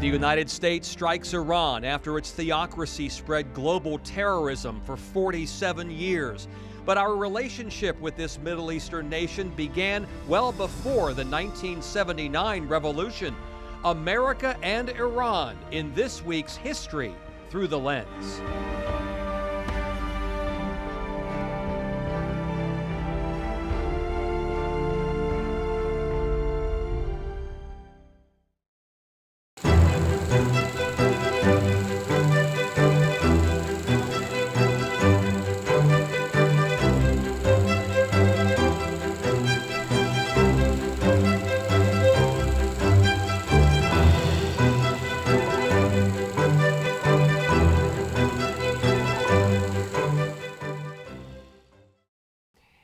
The United States strikes Iran after its theocracy spread global terrorism for 47 years. But our relationship with this Middle Eastern nation began well before the 1979 revolution. America and Iran in this week's History Through the Lens.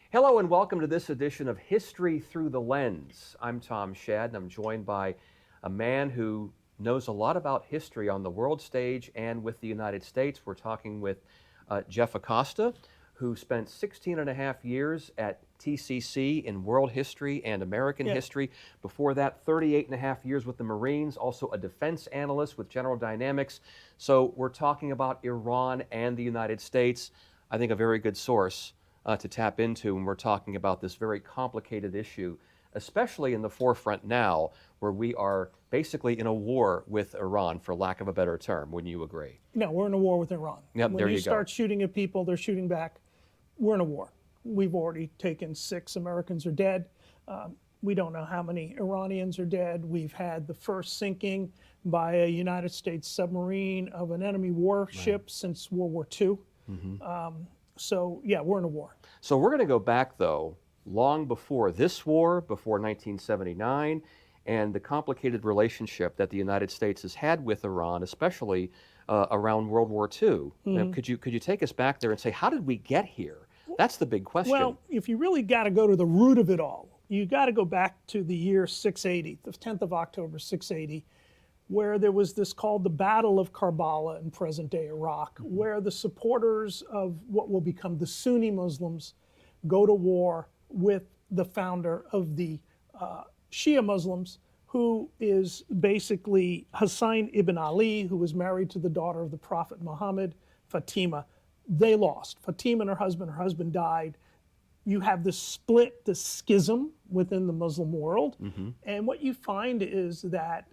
Hello and welcome to this edition of History Through the Lens. I'm Tom Shadd and I'm joined by a man who knows a lot about history on the world stage and with the United States. We're talking with Jeff Acosta, who spent 16 and a half years at TCC in world history and American history. Before that, 38 and a half years with the Marines, also a defense analyst with General Dynamics. So we're talking about Iran and the United States. I think a very good source to tap into when we're talking about this very complicated issue, especially in the forefront now, where we are basically in a war with Iran, for lack of a better term. Wouldn't you agree? No, we're in a war with Iran. Yep, when there you you start go. shooting at people, they're shooting back. We're in a war. We've already taken 6 Americans are dead. We don't know how many Iranians are dead. We've had the first sinking by a United States submarine of an enemy warship since World War II. So, yeah, we're in a war. So we're going to go back, though, long before this war, before 1979, and the complicated relationship that the United States has had with Iran, especially around World War II. Now, could you take us back there and say, how did we get here? That's the big question. Well, if you really got to go to the root of it all, you got to go back to the year 680, the 10th of October, 680, where there was this called the Battle of Karbala in present-day Iraq, where the supporters of what will become the Sunni Muslims go to war with the founder of the Shia Muslims, who is basically Hussein ibn Ali, who was married to the daughter of the Prophet Muhammad, Fatima. They lost. Fatima and her husband died. You have this split, this schism within the Muslim world. And what you find is that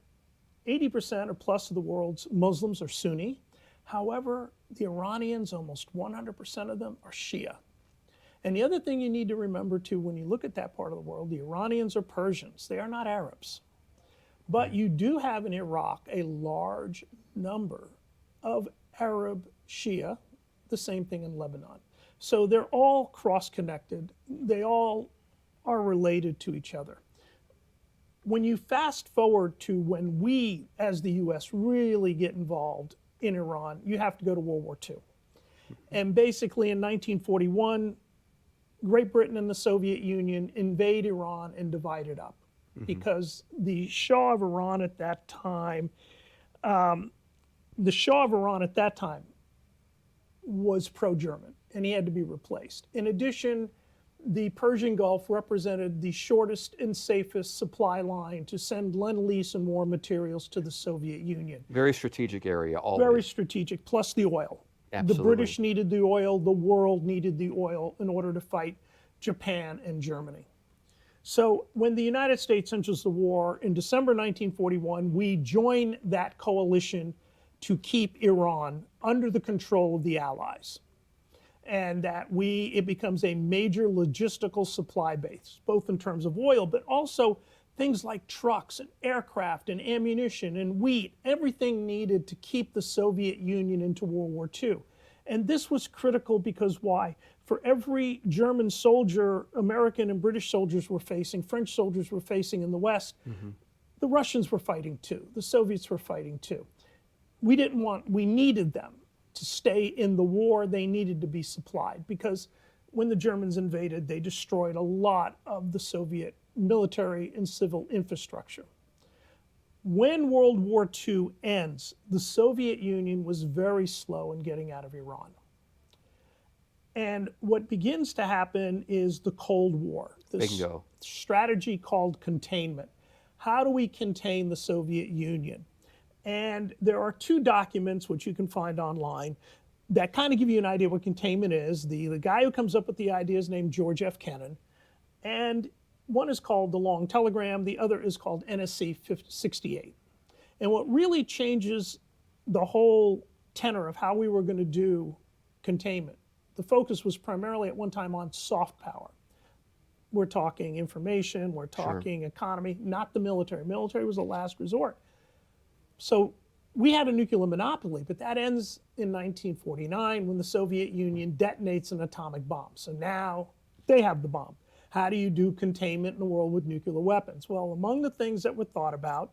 80% or plus of the world's Muslims are Sunni. However, the Iranians, almost 100% of them are Shia. And the other thing you need to remember too, when you look at that part of the world, the Iranians are Persians. They are not Arabs. But you do have in Iraq a large number of Arab Shia, the same thing in Lebanon. So they're all cross-connected. They all are related to each other. When you fast forward to when we, as the U.S., really get involved in Iran, you have to go to World War II. And basically in 1941, Great Britain and the Soviet Union invade Iran and divide it up. Because the Shah of Iran at that time, was pro-German, and he had to be replaced. In addition, the Persian Gulf represented the shortest and safest supply line to send Lend-Lease and war materials to the Soviet Union. Very strategic area, always. Very strategic, plus the oil. Absolutely. The British needed the oil, the world needed the oil in order to fight Japan and Germany. So when the United States enters the war in December 1941, we join that coalition to keep Iran under the control of the Allies. And that it becomes a major logistical supply base, both in terms of oil, but also things like trucks and aircraft and ammunition and wheat, everything needed to keep the Soviet Union into World War II. And this was critical because why? For every German soldier, American and British soldiers were facing, French soldiers were facing in the West, the Russians were fighting too, the Soviets were fighting too. We needed them to stay in the war. They needed to be supplied because when the Germans invaded, they destroyed a lot of the Soviet military and civil infrastructure. When World War II ends, the Soviet Union was very slow in getting out of Iran. And what begins to happen is the Cold War, this strategy called containment. How do we contain the Soviet Union? And there are two documents which you can find online that kind of give you an idea what containment is. The guy who comes up with the idea is named George F. Kennan. And one is called the Long Telegram, the other is called NSC 68. And what really changes the whole tenor of how we were going to do containment, the focus was primarily at one time on soft power. We're talking information, we're talking economy, not the military. Military was a last resort. So we had a nuclear monopoly, but that ends in 1949 when the Soviet Union detonates an atomic bomb. So now they have the bomb. How do you do containment in a world with nuclear weapons? Well, among the things that were thought about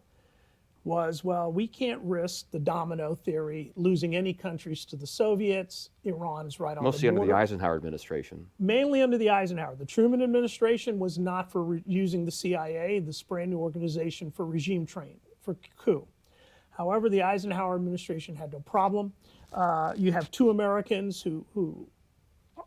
was, well, we can't risk the domino theory, losing any countries to the Soviets. Iran is right on the border. Mostly under the Eisenhower administration. Mainly under the Eisenhower. The Truman administration was not for using the CIA, this brand new organization, for regime training, for coup. However, the Eisenhower administration had no problem. You have two Americans who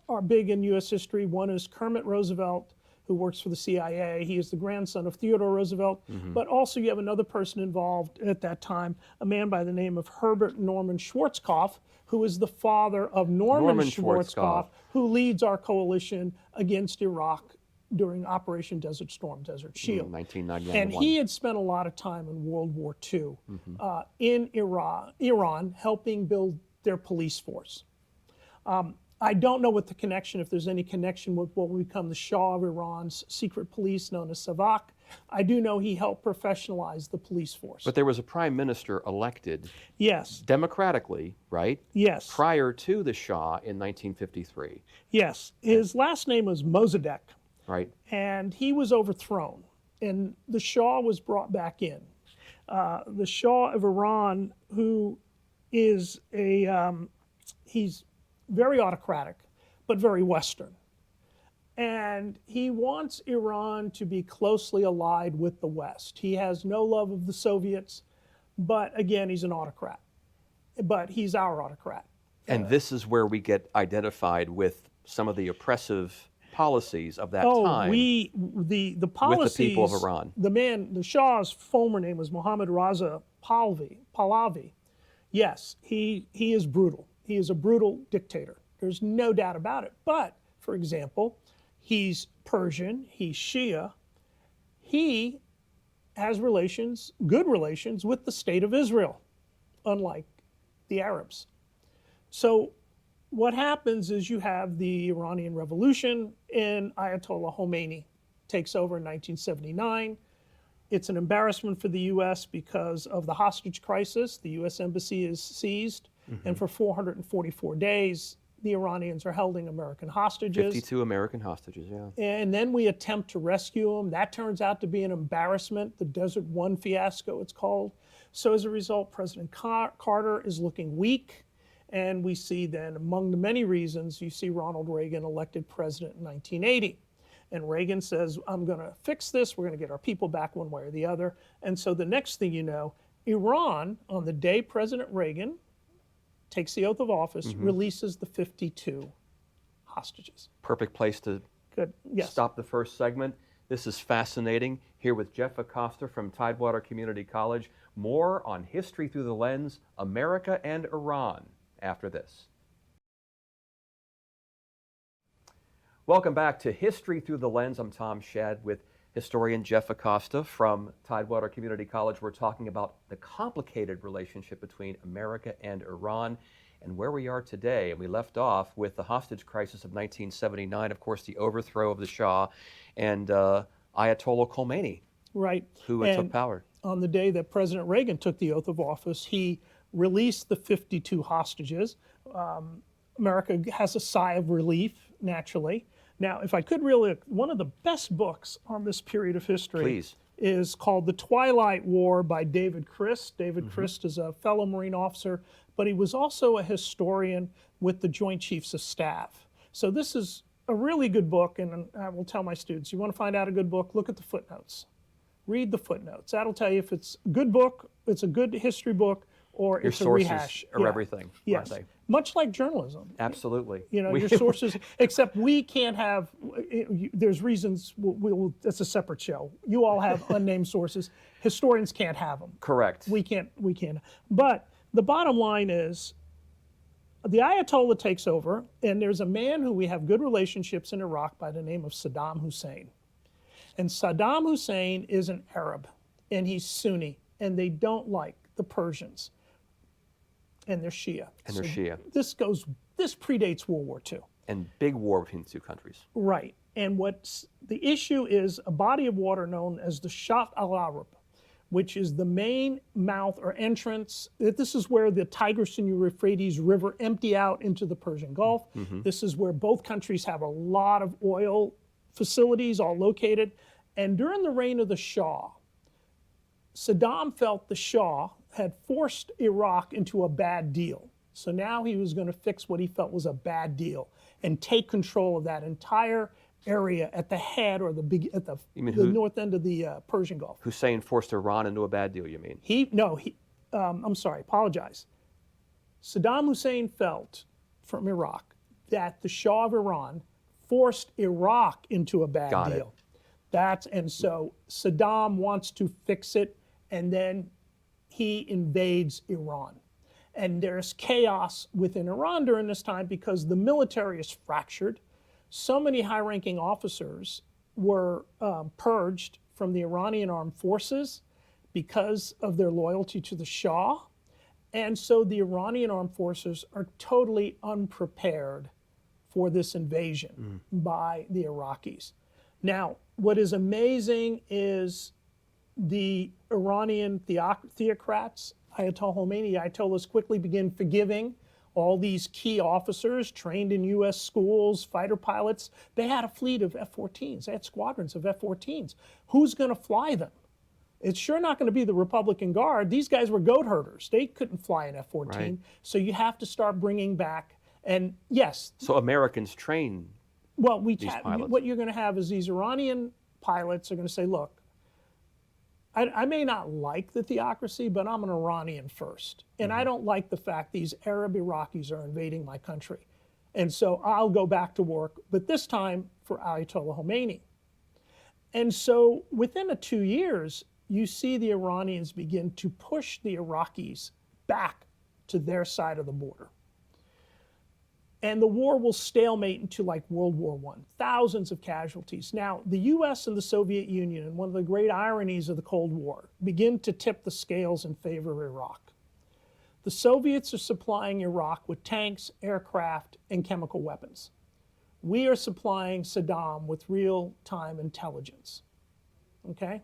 are big in U.S. history. One is Kermit Roosevelt, who works for the CIA. He is the grandson of Theodore Roosevelt. But also you have another person involved at that time, a man by the name of Herbert Norman Schwarzkopf, who is the father of Norman Schwarzkopf, who leads our coalition against Iraq during Operation Desert Storm, Desert Shield. 1999. And he had spent a lot of time in World War II in Iran helping build their police force. I don't know what the connection, if there's any connection with what will become the Shah of Iran's secret police known as Savak. I do know he helped professionalize the police force. But there was a prime minister elected Yes. democratically, right? Yes. Prior to the Shah in 1953. Yes. His last name was Mossadegh, Right. and he was overthrown, and the Shah was brought back in. The Shah of Iran, who is he's very autocratic, but very Western. And he wants Iran to be closely allied with the West. He has no love of the Soviets, but again, he's an autocrat. But he's our autocrat. And this is where we get identified with some of the oppressive policies of that time. The policies with the people of Iran. The Shah's former name was Mohammad Raza Pahlavi. Yes, he is brutal. He is a brutal dictator. There's no doubt about it. But, for example, he's Persian, he's Shia. He has good relations with the state of Israel, unlike the Arabs. So what happens is you have the Iranian Revolution, and Ayatollah Khomeini takes over in 1979. It's an embarrassment for the U.S. because of the hostage crisis. The U.S. embassy is seized. And for 444 days, the Iranians are holding American hostages. 52 American hostages, yeah. And then we attempt to rescue them. That turns out to be an embarrassment, the Desert One fiasco, it's called. So as a result, President Carter is looking weak. And we see then, among the many reasons, you see Ronald Reagan elected president in 1980. And Reagan says, I'm going to fix this. We're going to get our people back one way or the other. And so the next thing you know, Iran, on the day President Reagan takes the oath of office, releases the 52 hostages. Perfect place to stop the first segment. This is fascinating. Here with Jeff Acosta from Tidewater Community College. More on History Through the Lens, America and Iran, after this. Welcome back to History Through the Lens. I'm Tom Shad with historian Jeff Acosta from Tidewater Community College. We're talking about the complicated relationship between America and Iran and where we are today. And we left off with the hostage crisis of 1979, of course, the overthrow of the Shah, and Ayatollah Khomeini, right, who took power. On the day that President Reagan took the oath of office, he released the 52 hostages. America has a sigh of relief, naturally. Now, if I could really, one of the best books on this period of history is called The Twilight War by David Christ. David Christ is a fellow Marine officer, but he was also a historian with the Joint Chiefs of Staff. So this is a really good book, and I will tell my students, you want to find out a good book, look at the footnotes. Read the footnotes. That'll tell you if it's a good book, it's a good history book, or Your it's a sources rehash. are everything, Yes, aren't they? much like journalism. Absolutely. Your sources, except we can't have, there's reasons, that's a separate show. You all have unnamed sources. Historians can't have them. Correct. We can't. But the bottom line is, the Ayatollah takes over, and there's a man who we have good relationships in Iraq by the name of Saddam Hussein. And Saddam Hussein is an Arab, and he's Sunni, and they don't like the Persians. And they're Shia. And they're Shia. This predates World War II. And big war between the two countries. Right. And the issue is a body of water known as the Shaft al-Arab, which is the main mouth or entrance. This is where the Tigris and Euphrates River empty out into the Persian Gulf. This is where both countries have a lot of oil facilities all located. And during the reign of the Shah, Saddam felt the Shah had forced Iraq into a bad deal. So now he was going to fix what he felt was a bad deal and take control of that entire area at the head or the north end of the Persian Gulf. Hussein forced Iran into a bad deal, you mean? I'm sorry, apologize. Saddam Hussein felt from Iraq that the Shah of Iran forced Iraq into a bad deal. And so Saddam wants to fix it, and then he invades Iran. And there's chaos within Iran during this time because the military is fractured. So many high-ranking officers were purged from the Iranian armed forces because of their loyalty to the Shah. And so the Iranian armed forces are totally unprepared for this invasion by the Iraqis. Now, what is amazing is the Iranian theocrats, Ayatollah Khomeini, Ayatollahs quickly begin forgiving all these key officers trained in U.S. schools, fighter pilots. They had a fleet of F-14s. They had squadrons of F-14s. Who's going to fly them? It's sure not going to be the Republican Guard. These guys were goat herders. They couldn't fly an F-14. Right. So you have to start bringing back, and yes. So Americans train these pilots. What you're going to have is these Iranian pilots are going to say, look, I may not like the theocracy, but I'm an Iranian first. And I don't like the fact these Arab Iraqis are invading my country. And so I'll go back to work, but this time for Ayatollah Khomeini. And so within 2 years, you see the Iranians begin to push the Iraqis back to their side of the border. And the war will stalemate into like World War I, thousands of casualties. Now, the US and the Soviet Union, and one of the great ironies of the Cold War, begin to tip the scales in favor of Iraq. The Soviets are supplying Iraq with tanks, aircraft, and chemical weapons. We are supplying Saddam with real-time intelligence. Okay?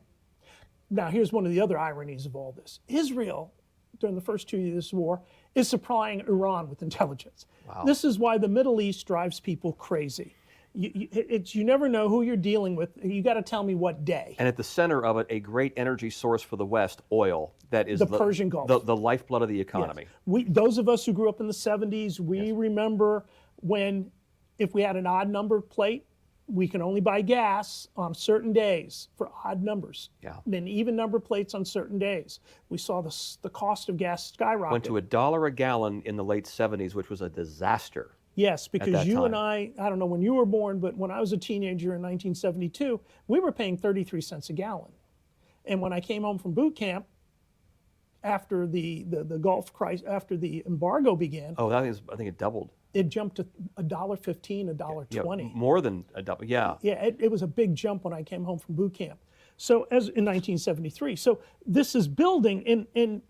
Now, here's one of the other ironies of all this. Israel, during the first 2 years of this war, is supplying Iran with intelligence. Wow. This is why the Middle East drives people crazy. You never know who you're dealing with. You got to tell me what day. And at the center of it, a great energy source for the West, oil. That is the Persian Gulf. The lifeblood of the economy. Yes. Those of us who grew up in the 70s, we remember when, if we had an odd number plate, we can only buy gas on certain days for odd numbers. Yeah. Then even number plates on certain days. We saw the cost of gas skyrocket. Went to $1 a gallon in the late 70s, which was a disaster. Yes, because you time. and I don't know when you were born, but when I was a teenager in 1972, we were paying 33 cents a gallon. And when I came home from boot camp, after the Gulf crisis, after the embargo began, I think it doubled. It jumped to $1.15, $1.20. Yeah, more than a double. Yeah. Yeah, it was a big jump when I came home from boot camp. So as in 1973. So this is building, and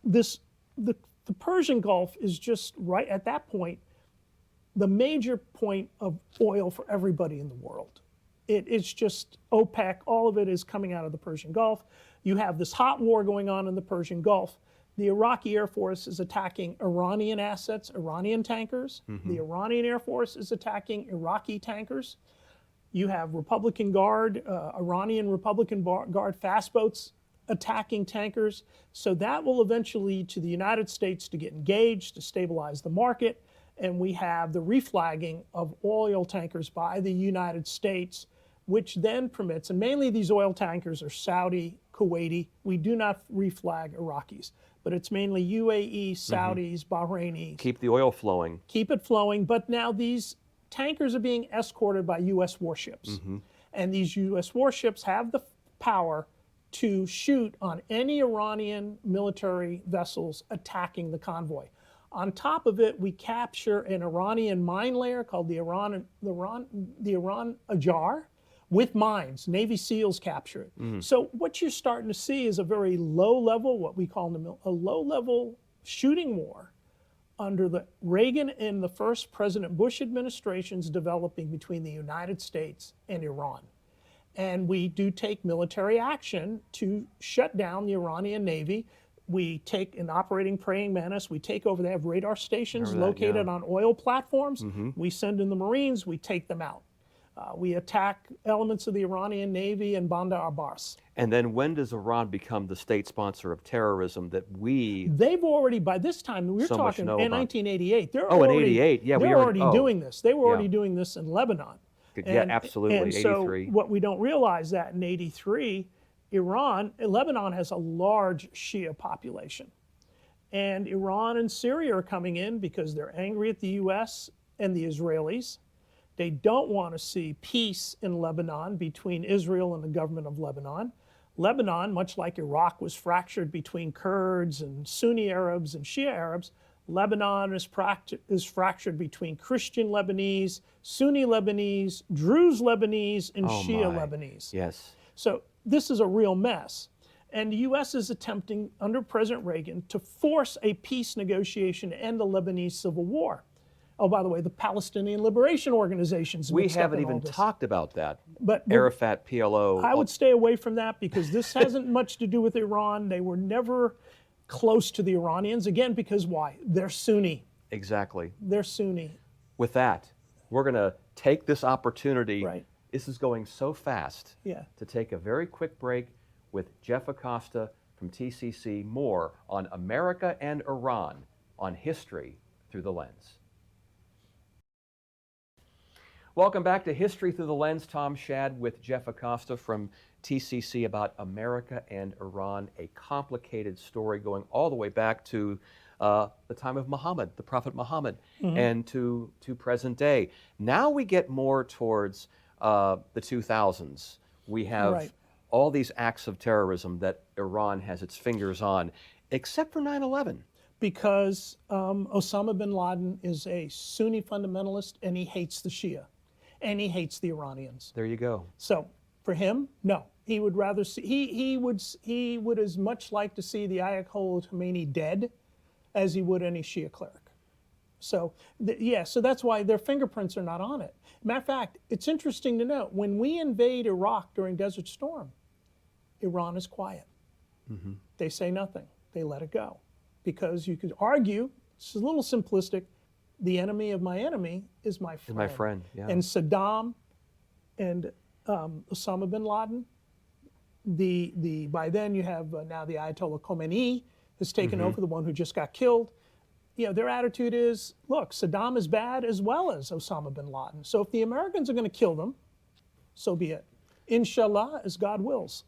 the Persian Gulf is just right at that point, the major point of oil for everybody in the world. It's just OPEC, all of it is coming out of the Persian Gulf. You have this hot war going on in the Persian Gulf. The Iraqi Air Force is attacking Iranian assets, Iranian tankers. The Iranian Air Force is attacking Iraqi tankers. You have Republican Guard, Iranian Republican Guard fast boats attacking tankers. So that will eventually lead to the United States to get engaged, to stabilize the market. And we have the reflagging of oil tankers by the United States, which then permits, and mainly these oil tankers are Saudi, Kuwaiti. We do not reflag Iraqis, but it's mainly UAE, Saudis, Bahrainis. Keep the oil flowing. Keep it flowing, but now these tankers are being escorted by U.S. warships. And these U.S. warships have the power to shoot on any Iranian military vessels attacking the convoy. On top of it, we capture an Iranian mine layer called the Iran Ajar with mines. Navy SEALs capture it. So what you're starting to see is a very low level, what we call a low level shooting war under the Reagan and the first President Bush administrations developing between the United States and Iran. And we do take military action to shut down the Iranian Navy. We take an operating praying mantis. We take over. They have radar stations located on oil platforms. We send in the Marines. We take them out. We attack elements of the Iranian Navy in Bandar Abbas. And then when does Iran become the state sponsor of terrorism that we They've already, by this time, we're so much talking know in about? 1988. They're Oh, in already, 88. Yeah, they're we already oh, doing this. They were yeah. already doing this in Lebanon. Yeah, absolutely. And 83. so what we don't realize that in 83, Lebanon has a large Shia population. And Iran and Syria are coming in because they're angry at the U.S. and the Israelis. They don't want to see peace in Lebanon between Israel and the government of Lebanon. Lebanon, much like Iraq, was fractured between Kurds and Sunni Arabs and Shia Arabs. Lebanon is fractured between Christian Lebanese, Sunni Lebanese, Druze Lebanese, and Shia Lebanese. Yes. So this is a real mess. And the U.S. is attempting, under President Reagan, to force a peace negotiation to end the Lebanese civil war. Oh, by the way, the Palestinian Liberation Organizations. We haven't even talked about that. But Arafat, PLO. I would stay away from that because this hasn't much to do with Iran. They were never close to the Iranians. Again, because why? They're Sunni. Exactly. They're Sunni. With that, we're going to take this opportunity. Right. This is going so fast. Yeah. To take a very quick break with Jeff Acosta from TCC. More on America and Iran on History Through the Lens. Welcome back to History Through the Lens. Tom Shad with Jeff Acosta from TCC about America and Iran, a complicated story going all the way back to the time of Muhammad, the Prophet Muhammad, and to present day. Now we get more towards the 2000s. We have all these acts of terrorism that Iran has its fingers on, except for 9/11. Because Osama bin Laden is a Sunni fundamentalist and he hates the Shia. And he hates the Iranians. There you go. So for him, no. He would rather see, he would as much like to see the Ayatollah Khomeini dead as he would any Shia cleric. So so that's why their fingerprints are not on it. Matter of fact, it's interesting to note, when we invade Iraq during Desert Storm, Iran is quiet. They say nothing. They let it go. Because you could argue, it's a little simplistic, the enemy of my enemy is my friend. My friend, yeah. And Saddam and Osama bin Laden, by then you have now the Ayatollah Khomeini has taken over, the one who just got killed. You know, their attitude is, look, Saddam is bad as well as Osama bin Laden. So if the Americans are going to kill them, so be it. Inshallah, as God wills.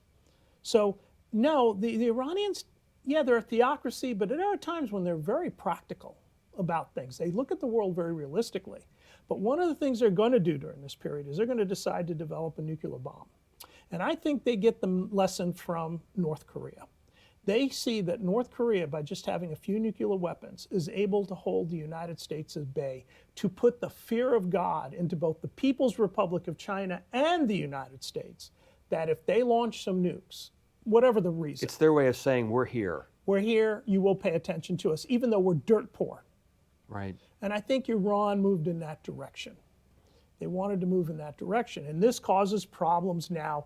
So no, the Iranians, yeah, they're a theocracy, but there are times when they're very practical about things. They look at the world very realistically. But one of the things they're going to do during this period is they're going to decide to develop a nuclear bomb. And I think they get the lesson from North Korea. They see that North Korea, by just having a few nuclear weapons, is able to hold the United States at bay, to put the fear of God into both the People's Republic of China and the United States, that if they launch some nukes, whatever the reason. It's their way of saying, we're here. We're here, you will pay attention to us, even though we're dirt poor. Right. And I think Iran moved in that direction. They wanted to move in that direction. And this causes problems now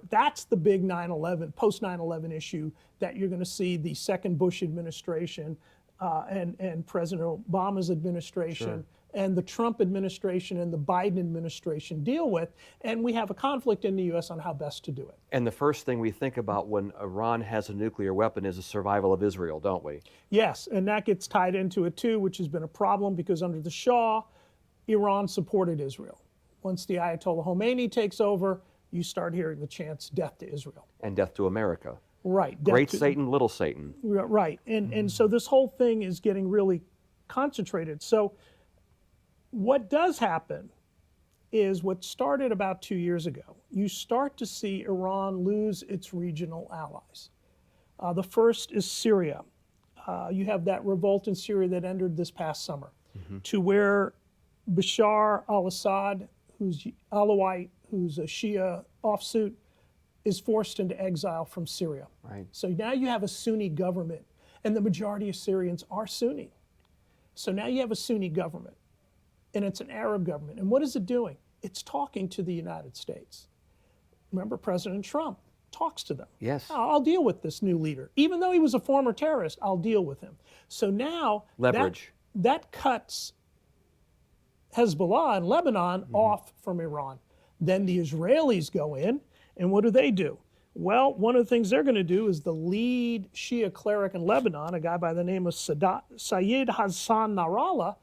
that's the big 9/11, post 9/11 issue that you're going to see the second Bush administration and President Obama's administration and the Trump administration and the Biden administration deal with. And we have a conflict in the U.S. on how best to do it. And the first thing we think about when Iran has a nuclear weapon is the survival of Israel, don't we? Yes, and that gets tied into it too, which has been a problem because under the Shah, Iran supported Israel. Once the Ayatollah Khomeini takes over, you start hearing the chants, "Death to Israel." And death to America. Right. death Great to- Satan, little Satan. Right. And so this whole thing is getting really concentrated. So what does happen is what started about 2 years ago. You start to see Iran lose its regional allies. The first is Syria. You have that revolt in Syria that ended this past summer, to where Bashar al-Assad, who's Alawite, who's a Shia offsuit, is forced into exile from Syria. Right. So now you have a Sunni government, and the majority of Syrians are Sunni. So now you have a Sunni government, and it's an Arab government. And what is it doing? It's talking to the United States. Remember, President Trump talks to them. Yes. I'll deal with this new leader. Even though he was a former terrorist, I'll deal with him. So now Leverage. that cuts Hezbollah and Lebanon off from Iran. Then the Israelis go in, and what do? Well, one of the things they're going to do is the lead Shia cleric in Lebanon, a guy by the name of Sayyid Hassan Nasrallah,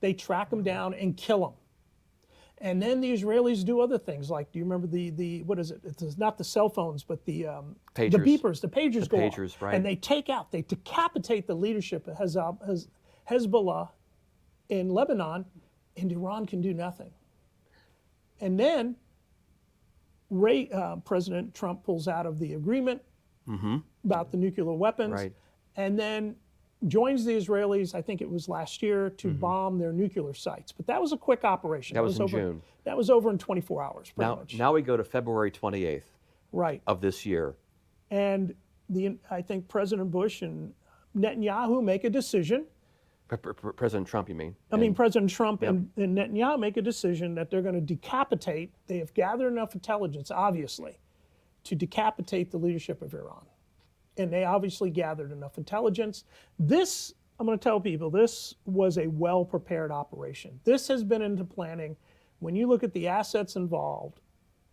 they track him down and kill him. And then the Israelis do other things, like, do you remember the what is it? It's not the cell phones, but the Pagers. beepers, the pagers go off. Pagers, right. And they decapitate the leadership of Hezbollah in Lebanon, and Iran can do nothing. And then President Trump pulls out of the agreement about the nuclear weapons, Right. and then joins the Israelis, I think it was last year, to bomb their nuclear sites. But that was a quick operation. That was in over, June. That was over in 24 hours, pretty much. Now we go to February 28th Right. of this year. And I think President Bush and Netanyahu make a decision. President Trump, you mean? President Trump and Netanyahu make a decision that they're going to decapitate. They have gathered enough intelligence, obviously, to decapitate the leadership of Iran. And they obviously gathered enough intelligence. This, I'm going to tell people, this was a well-prepared operation. This has been into planning. When you look at the assets involved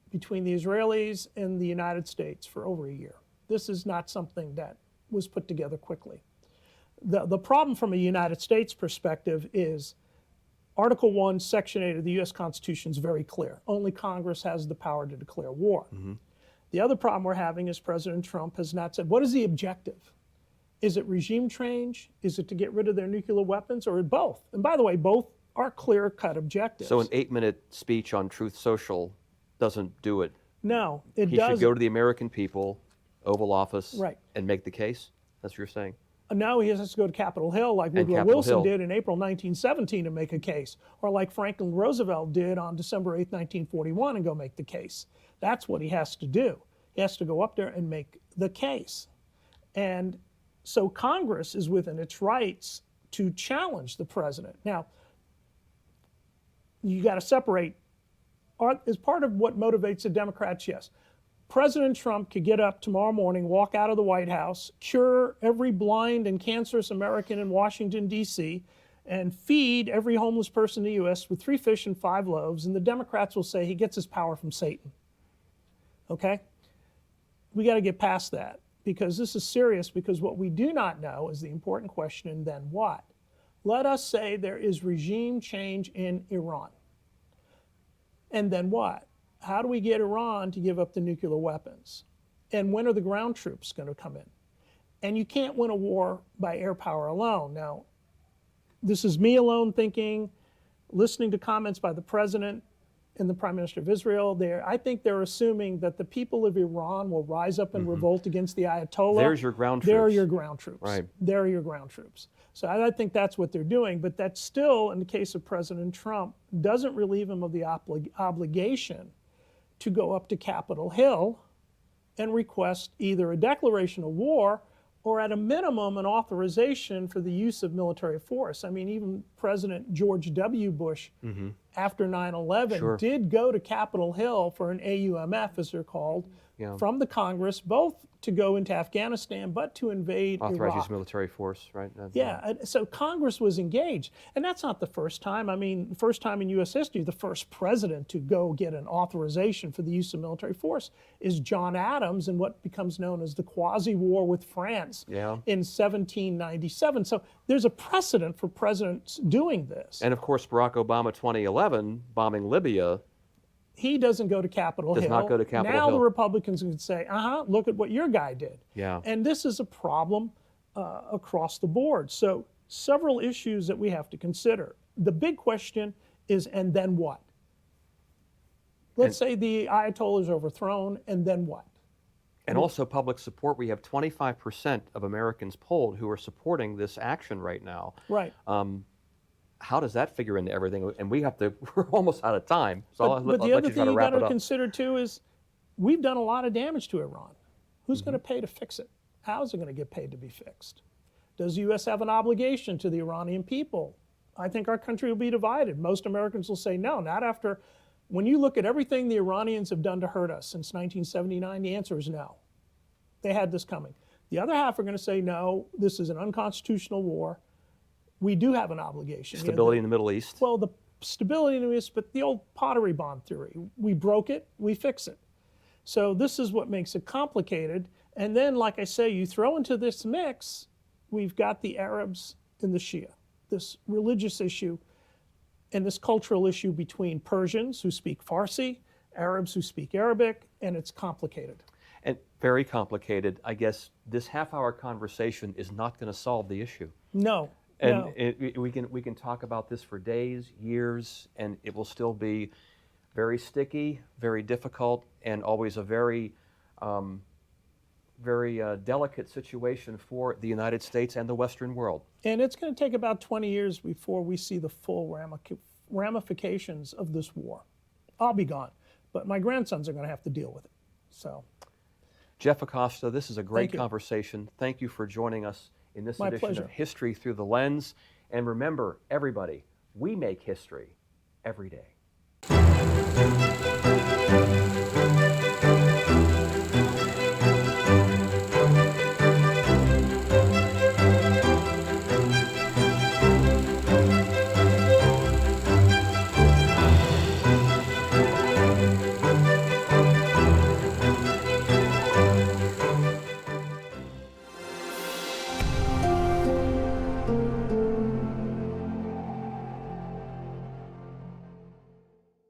between the Israelis and the United States for over a year, this is not something that was put together quickly. The problem from a United States perspective is Article 1, Section 8 of the U.S. Constitution is very clear. Only Congress has the power to declare war. The other problem we're having is President Trump has not said, what is the objective? Is it regime change? Is it to get rid of their nuclear weapons, or both? And by the way, both are clear-cut objectives. So an 8-minute speech on Truth Social doesn't do it. No, it He doesn't. should go to the American people, Oval Office, Right. and make the case? That's what you're saying? Now he has to go to Capitol Hill like Woodrow Capitol Wilson Hill. did in April 1917 to make a case, or like Franklin Roosevelt did on December 8, 1941 and go make the case. That's what he has to do. He has to go up there and make the case. And so Congress is within its rights to challenge the president. Now, you got to separate, is part of what motivates the Democrats? Yes. President Trump could get up tomorrow morning, walk out of the White House, cure every blind and cancerous American in Washington, D.C., and feed every homeless person in the U.S. with 3 fish and 5 loaves, and the Democrats will say he gets his power from Satan. Okay? We got to get past that, because this is serious, because what we do not know is the important question, and then what? Let us say there is regime change in Iran. And then what? How do we get Iran to give up the nuclear weapons? And when are the ground troops going to come in? And you can't win a war by air power alone. Now, this is me alone thinking, listening to comments by the president and the Prime Minister of Israel. I think they're assuming that the people of Iran will rise up and revolt against the Ayatollah. There's your ground troops. There are your ground troops. Right. There are your ground troops. So I think that's what they're doing. But that still, in the case of President Trump, doesn't relieve him of the obligation to go up to Capitol Hill and request either a declaration of war or at a minimum an authorization for the use of military force. I mean, even President George W. Bush, after 9/11, did go to Capitol Hill for an AUMF, as they're called, from the Congress, both to go into Afghanistan, but to invade Authorize Iraq. use military force, right? Yeah, so Congress was engaged. And that's not the first time. I mean, the first time in U.S. history, the first president to go get an authorization for the use of military force is John Adams in what becomes known as the quasi-war with France in 1797. So there's a precedent for presidents doing this. And of course, Barack Obama 2011, bombing Libya, He doesn't go to Capitol Hill. Does not go to Capitol now Hill. the Republicans can say, look at what your guy did. Yeah. And this is a problem across the board. So several issues that we have to consider. The big question is, and then what? Let's say the Ayatollah is overthrown, and then what? And also public support. We have 25% of Americans polled who are supporting this action right now. Right. How does that figure into everything? And we're almost out of time. So I'll But the let other you try thing to you wrap got it to up. consider too is we've done a lot of damage to Iran. Who's going to pay to fix it? How is it going to get paid to be fixed? Does the U.S. have an obligation to the Iranian people? I think our country will be divided. Most Americans will say no, not after. When you look at everything the Iranians have done to hurt us since 1979, the answer is no. They had this coming. The other half are going to say no, this is an unconstitutional war. We do have an obligation. Stability in the Middle East. Well, the stability in the Middle East, but the old pottery bomb theory. We broke it, we fix it. So this is what makes it complicated. And then, like I say, you throw into this mix, we've got the Arabs and the Shia, this religious issue and this cultural issue between Persians who speak Farsi, Arabs who speak Arabic, and it's complicated. And very complicated. I guess this half-hour conversation is not going to solve the issue. No. And no. we can talk about this for days, years, and it will still be very sticky, very difficult, and always a very delicate situation for the United States and the Western world. And it's going to take about 20 years before we see the full ramifications of this war. I'll be gone, but my grandsons are going to have to deal with it. So, Jeff Acosta, this is a great Thank you. conversation. Thank you for joining us in this My edition pleasure. of History Through the Lens. And remember, everybody, we make history every day.